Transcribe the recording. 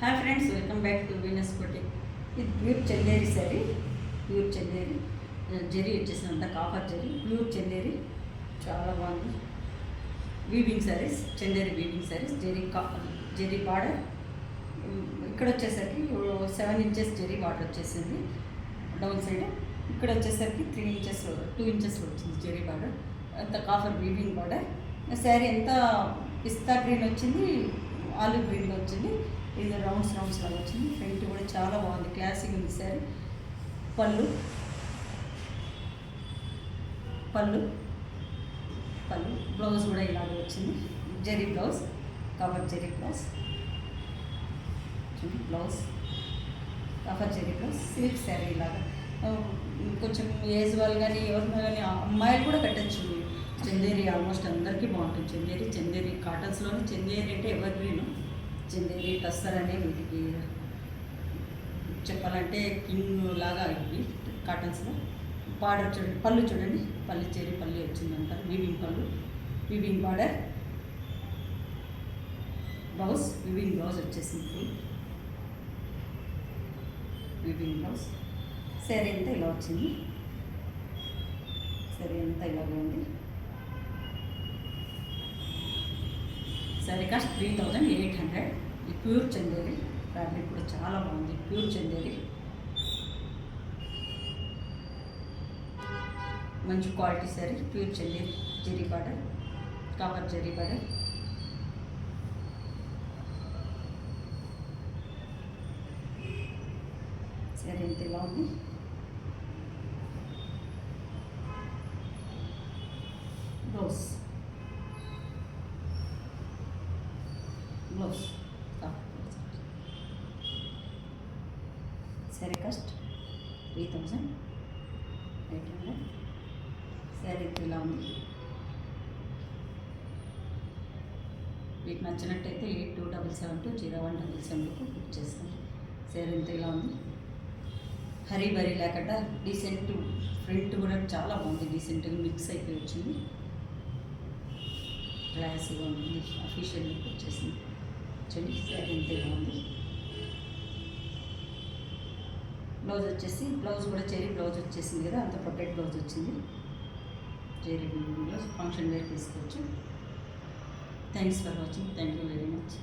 Hi friends, welcome back to Venus boutique. ఇది pure Chanderi sari, pure Chanderi zari వచ్చేసినంత copper zari, pure Chanderi చాలా బాగుంది. Weaving saris, Chanderi weaving saris, zari border ఇక్కడ వచ్చేసరికి 7 ఇంచెస్ జరీ బార్డర్ వచ్చేసింది డౌన్ సైడ్. ఇక్కడ వచ్చేసరికి 3 ఇంచెస్ 2 ఇంచెస్ వచ్చింది జరీ బార్డర్. అంత కాపర్ వీవింగ్ బార్డర్. శారీ ఎంత పిస్తా గ్రీన్ వచ్చింది, ఆలివ్ గ్రీన్లో వచ్చింది. ఇది రౌండ్స్ లాగా వచ్చింది. ఫ్రంట్ కూడా చాలా బాగుంది, క్లాసిక్ ఉంది శారీ. పళ్ళు పళ్ళు పళ్ళు బ్లౌజ్ కూడా ఇలాగే వచ్చింది. Zari blouse, cover zari blouse, blouse cover zari blouse. Silk sari ఇలాగా కొంచెం ఏజ్ వాళ్ళు కానీ ఎవరినా కానీ అమ్మాయిలు కూడా కట్టచ్చు. చందేరి ఆల్మోస్ట్ అందరికీ బాగుంటుంది. చందేరి కాటన్స్లోనే చందేరి అంటే ఎవర్ గ్రీన్. చందేరి టస్సర్ అనే వీటికి చెప్పాలంటే కింగ్ లాగా ఇవి కాటన్స్లో. బార్డర్ చూడండి, పళ్ళు చూడండి, పళ్ళు చెరి పళ్ళు వచ్చిందంటారు. Weaving pallu, weaving border, blouse weaving blouse వచ్చేసింది. Weaving blouse. శారీ అంతా ఇలా వచ్చింది. శారీ అంతా ఇలాగే ఉంది. శారీ కాస్ట్ 3800. ఈ ప్యూర్ చందేరి ఫ్యాబ్రిక్ కూడా చాలా బాగుంది. ప్యూర్ చందేరి మంచి quality sari. Pure Chanderi zari border, copper zari border. Sari ఎంత ఇలా ఉంది. Blouse blouse sari cost 3800. Sari ఇలా ఉంది. మీకు నచ్చినట్టయితే 82772017కు బుక్ చేసుకోండి. శారీ ఎంత ఇలా ఉంది. హరీ బరీ లేకుండా డీసెంట్. ఫ్రంట్ కూడా చాలా బాగుంది, డీసెంట్గా మిక్స్ అయిపోయి వచ్చింది. క్లాస్గా ఉంటుంది, అఫీషియల్ లుక్ వచ్చేసింది. చూడండి శారీ ఎంత ఇలా ఉంది. బ్లౌజ్ వచ్చేసి బ్లౌజ్ కూడా చెరీ బ్లౌజ్ వచ్చేసింది కదా, అంత ప్రొటెక్ట్ బ్లౌజ్ వచ్చింది. చెరీ బ్లౌజ్ ఫంక్షన్ వేర్ తీసుకోవచ్చు. Thanks for watching. Thank you very much.